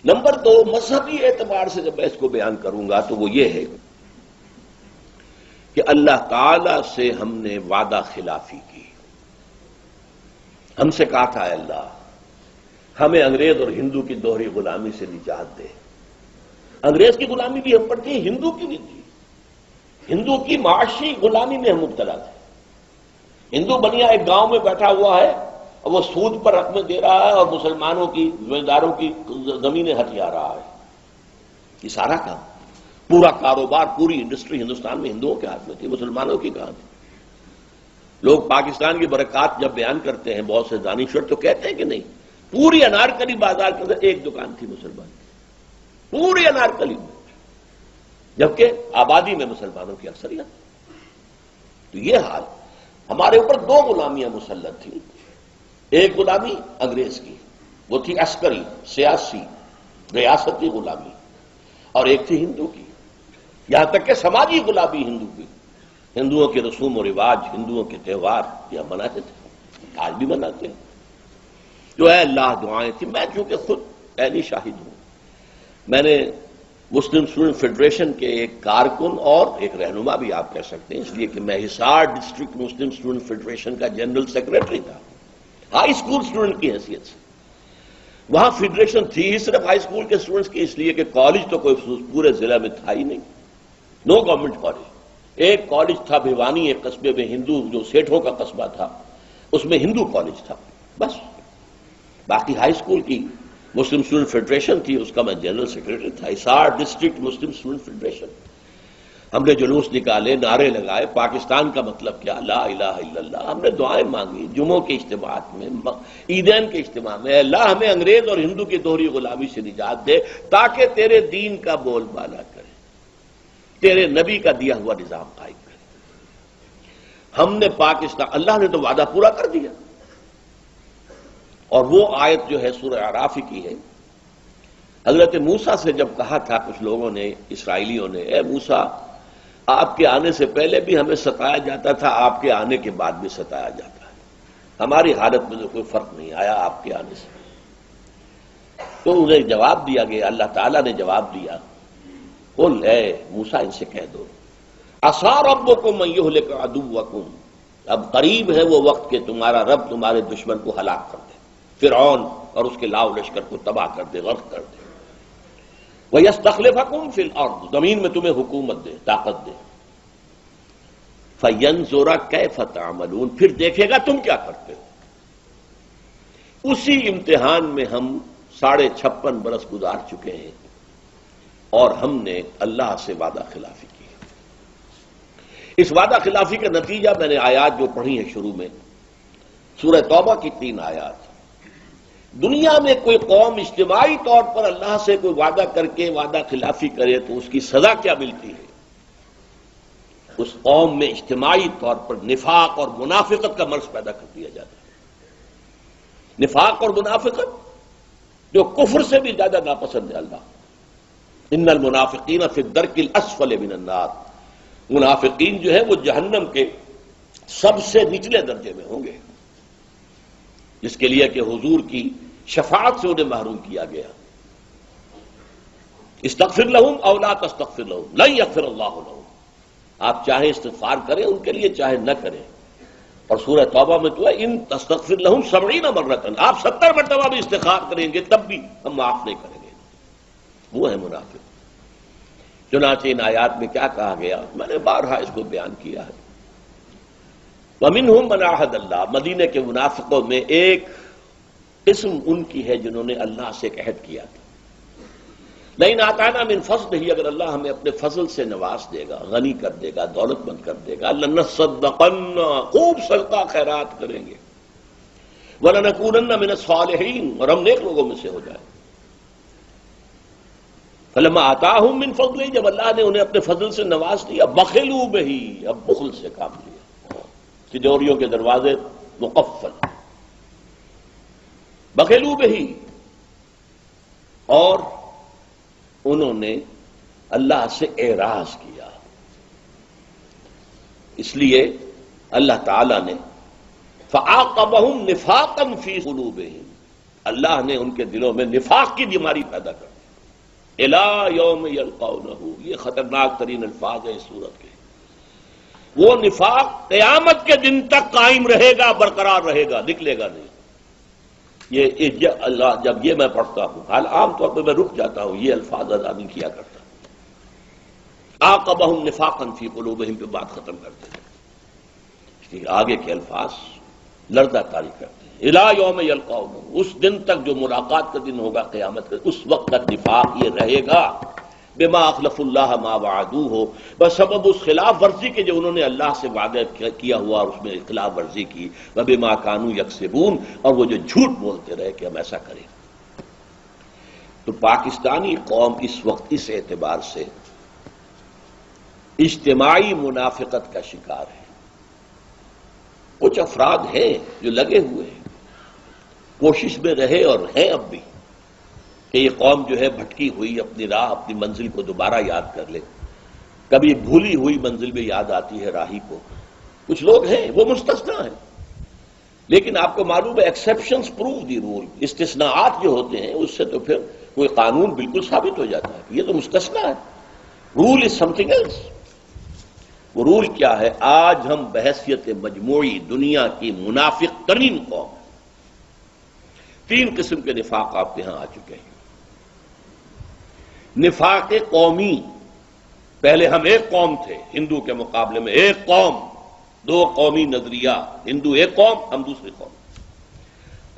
Number دو، مذہبی اعتبار سے جب میں اس کو بیان کروں گا تو وہ یہ ہے کہ اللہ تعالی سے ہم نے وعدہ خلافی کی. ہم سے کہا تھا اے اللہ ہمیں انگریز اور ہندو کی دوہری غلامی سے نجات دے. انگریز کی غلامی بھی ہم پر تھی، ہندو کی بھی تھی. ہندو کی معاشی غلامی میں ہم مبتلا تھے. ہندو بنیا ایک گاؤں میں بیٹھا ہوا ہے اور وہ سود پر رقمیں دے رہا ہے اور مسلمانوں کی زمینداروں کی زمینیں ہتھیا رہا ہے. یہ سارا کام، پورا کاروبار، پوری انڈسٹری ہندوستان میں ہندوؤں کے ہاتھ میں تھی، مسلمانوں کی کہاں تھی. لوگ پاکستان کی برکات جب بیان کرتے ہیں بہت سے دانشور تو کہتے ہیں کہ نہیں، پوری انارکلی بازار کے اندر ایک دکان تھی مسلمان کی، پوری انارکلی میں، جبکہ آبادی میں مسلمانوں کی اکثریت. تو یہ حال، ہمارے اوپر دو غلامیاں مسلط تھیں. ایک غلامی انگریز کی، وہ تھی عسکری، سیاسی، ریاستی غلامی، اور ایک تھی ہندو کی. یہاں تک کہ سماجی غلامی ہندو کی. ہندوؤں کے رسوم و رواج، ہندوؤں کے تہوار یہ ہم مناتے تھے، آج بھی مناتے ہیں. جو ہے اللہ دعائیں تھیں. میں چونکہ خود پہلی شاہد ہوں، میں نے مسلم اسٹوڈنٹ فیڈریشن کے ایک کارکن اور ایک رہنما بھی آپ کہہ سکتے ہیں، اس لیے کہ میں حصار ڈسٹرکٹ مسلم اسٹوڈنٹ فیڈریشن کا جنرل سیکرٹری تھا، ہائی اسکول اسٹوڈنٹ کی حیثیت سے. وہاں فیڈریشن تھی ہی صرف ہائی اسکول کے اسٹوڈنٹس کی، اس لیے کہ کالج تو کوئی پورے ضلع میں تھا ہی نہیں، نو گورنمنٹ کالج. ایک کالج تھا بھیوانی، ایک قصبے میں ہندو، جو سیٹھوں کا قصبہ تھا، اس میں ہندو کالج تھا بس. باقی ہائی اسکول کی مسلم اسٹوڈنٹ فیڈریشن تھی، اس کا میں جنرل سیکرٹری تھا، حصار ڈسٹرکٹ مسلم اسٹوڈنٹ فیڈریشن. ہم نے جلوس نکالے، نعرے لگائے، پاکستان کا مطلب کیا، لا الہ الا اللہ. ہم نے دعائیں مانگی جمعوں کے اجتماعات میں، عیدین کے اجتماع میں، اے اللہ ہمیں انگریز اور ہندو کی دوہری غلامی سے نجات دے تاکہ تیرے دین کا بول بالا کرے، تیرے نبی کا دیا ہوا نظام قائم کرے. ہم نے پاکستان، اللہ نے تو وعدہ پورا کر دیا. اور وہ آیت جو ہے سورہ اعراف کی ہے، حضرت موسیٰ سے جب کہا تھا کچھ لوگوں نے، اسرائیلیوں نے، اے موسیٰ آپ کے آنے سے پہلے بھی ہمیں ستایا جاتا تھا، آپ کے آنے کے بعد بھی ستایا جاتا ہے، ہماری حالت میں تو کوئی فرق نہیں آیا آپ کے آنے سے. تو انہیں جواب دیا گیا، اللہ تعالیٰ نے جواب دیا، قل اے موسیٰ ان سے کہہ دو، عسیٰ ربکم ان یہلک عدوکم، اب قریب ہے وہ وقت کہ تمہارا رب تمہارے دشمن کو ہلاک کر دے، فرعون اور اس کے لاؤ لشکر کو تباہ کر دے، غرق کر دے. وَيَسْتَخْلِفَكُمْ فِي الْأَرْضِ، زمین میں تمہیں حکومت دے، طاقت دے. فَيَنْظُرَ كَيْفَ تَعْمَلُونَ، پھر دیکھے گا تم کیا کرتے ہو. اسی امتحان میں ہم 56.5 برس گزار چکے ہیں اور ہم نے اللہ سے وعدہ خلافی کی. اس وعدہ خلافی کا نتیجہ میں نے آیات جو پڑھی ہیں شروع میں، سورہ توبہ کی 3 آیات. دنیا میں کوئی قوم اجتماعی طور پر اللہ سے کوئی وعدہ کر کے وعدہ خلافی کرے تو اس کی سزا کیا ملتی ہے؟ اس قوم میں اجتماعی طور پر نفاق اور منافقت کا مرض پیدا کر دیا جاتا ہے. نفاق اور منافقت جو کفر سے بھی زیادہ ناپسند ہے اللہ. ان المنافقین فی الدرک الاسفل من النار، منافقین جو ہے وہ جہنم کے سب سے نچلے درجے میں ہوں گے، جس کے لیے کہ حضور کی شفاعت سے انہیں محروم کیا گیا. استغفر لہم او لا تستغفر لہم لن یغفر اللہ لہم، آپ چاہے استغفار کریں ان کے لیے چاہے نہ کریں. اور سورہ توبہ میں تو ہے ان تستغفر لہم 70 مرۃ، آپ 70 مرتبہ بھی استغفار کریں گے تب بھی ہم معاف نہیں کریں گے. وہ ہے منافق. چنانچہ ان آیات میں کیا کہا گیا، میں نے بارہا اس کو بیان کیا ہے. وَمِنْهُمْ مَنْ عَاهَدَ اللَّهَ، مدینے کے منافقوں میں ایک قسم ان کی ہے جنہوں نے اللہ سے ایک عہد کیا تھا، لئن آتانا من فضلہ، اگر اللہ ہمیں اپنے فضل سے نواز دے گا، غنی کر دے گا، دولت مند کر دے گا، لنصدقن، خوب صدقہ خیرات کریں گے، ولنکونن من الصالحین، اور ہم نیک لوگوں میں سے ہو جائیں. فلما آتاہم من فضلہ، جب اللہ نے انہیں اپنے فضل سے نواز دیا، بخلوا بہ، اب بخل سے کام لیا، تجوریوں کے دروازے مقفل، بخلوا بہ، اور انہوں نے اللہ سے اعراض کیا. اس لیے اللہ تعالی نے فعاقبہم نفاقا فی قلوبہم، اللہ نے ان کے دلوں میں نفاق کی بیماری پیدا کر دی. الی یوم یلقونہ، یہ خطرناک ترین الفاظ ہیں اس صورت کے. وہ نفاق قیامت کے دن تک قائم رہے گا، برقرار رہے گا، نکلے گا نہیں. یہ اللہ جب یہ میں پڑھتا ہوں، حال عام طور پہ میں رک جاتا ہوں، یہ الفاظ ادا نہیں کیا کرتا. عاقبہم نفاقا فی قلوبہم پہ بات ختم کرتے ہیں. اس لیے آگے کے الفاظ لرزہ طاری کرتے ہیں. الی یوم یلقونہ، اس دن تک جو ملاقات کا دن ہوگا قیامت کا، اس وقت تک نفاق یہ رہے گا. بما اخلف اللہ ما وعدوہ، بسبب اس خلاف ورزی کے جو انہوں نے اللہ سے وعدہ کیا ہوا اور اس میں خلاف ورزی کی. وبما کانوا یکسبون، اور وہ جو جھوٹ بولتے رہے کہ ہم ایسا کریں. تو پاکستانی قوم اس وقت اس اعتبار سے اجتماعی منافقت کا شکار ہے. کچھ افراد ہیں جو لگے ہوئے ہیں، کوشش میں رہے اور ہیں اب بھی، کہ یہ قوم جو ہے بھٹکی ہوئی اپنی راہ، اپنی منزل کو دوبارہ یاد کر لے. کبھی بھولی ہوئی منزل میں یاد آتی ہے راہی کو. کچھ لوگ ہیں وہ مستثنا ہیں، لیکن آپ کو معلوم ہے ایکسیپشنز پروو دی رول. استثناءات جو ہوتے ہیں اس سے تو پھر کوئی قانون بالکل ثابت ہو جاتا ہے. یہ تو مستثنا ہے. رول از سم تھنگ ایلس. وہ رول کیا ہے؟ آج ہم بحیثیت مجموعی دنیا کی منافق ترین قوم. 3 قسم کے نفاق آپ کے ہاں آ چکے ہیں. نفاق قومی، پہلے ہم ایک قوم تھے، ہندو کے مقابلے میں ایک قوم، 2 قومی نظریہ، ہندو ایک قوم، ہم دوسری قوم.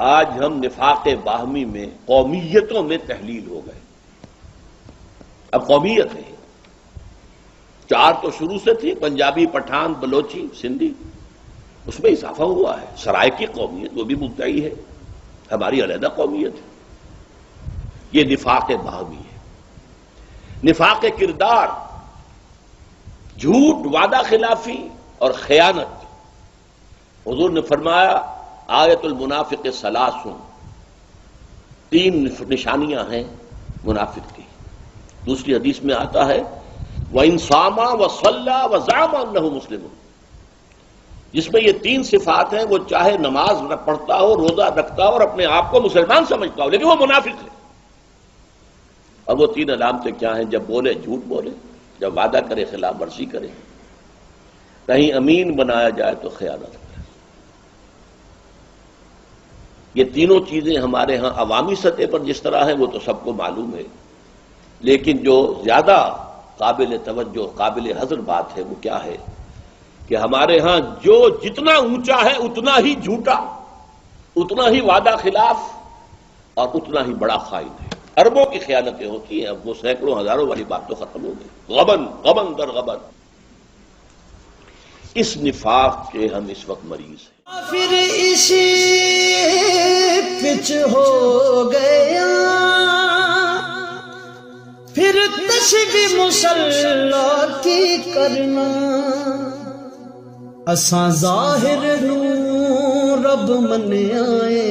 آج ہم نفاق باہمی میں قومیتوں میں تحلیل ہو گئے. اب قومیت ہے، 4 تو شروع سے تھی، پنجابی، پٹھان، بلوچی، سندھی. اس میں اضافہ ہوا ہے سرائکی قومیت، وہ بھی مدعی ہے ہماری علیحدہ قومیت ہے. یہ نفاق باہمی ہے. نفاق کردار، جھوٹ، وعدہ خلافی اور خیانت. حضور نے فرمایا آیت المنافق ثلاث، 3 نشانیاں ہیں منافق کی. دوسری حدیث میں آتا ہے وَإِن صَامَ وَصَلَّى وَزَعَمَ أَنَّهُ مُسْلِمٌ. جس میں یہ 3 صفات ہیں، وہ چاہے نماز پڑھتا ہو، روزہ رکھتا ہو اور اپنے آپ کو مسلمان سمجھتا ہو، لیکن وہ منافق ہے. اور وہ 3 علامتیں کیا ہیں؟ جب بولے جھوٹ بولے، جب وعدہ کرے خلاف ورزی کرے، کہیں امین بنایا جائے تو خیانت کرے. یہ تینوں چیزیں ہمارے ہاں عوامی سطح پر جس طرح ہیں وہ تو سب کو معلوم ہے، لیکن جو زیادہ قابل توجہ، قابل حذر بات ہے وہ کیا ہے کہ ہمارے ہاں جو جتنا اونچا ہے اتنا ہی جھوٹا، اتنا ہی وعدہ خلاف اور اتنا ہی بڑا خائن ہے. اربوں کی خیانتیں ہوتی ہیں. اب وہ سینکڑوں ہزاروں والی بات تو ختم ہو گئی. غبن در غبن. اس نفاق کے ہم اس وقت مریض ہیں. پھر اسی پچ ہو گیا، پھر تشبیہ مسلح کی کرنا. اساں ظاہر نو رب من آئے،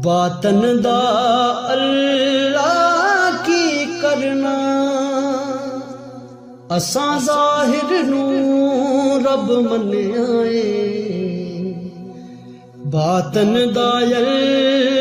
باطن دا اللہ کی کرنا. اساں ظاہر نو رب من آئے، باطن دا اللہ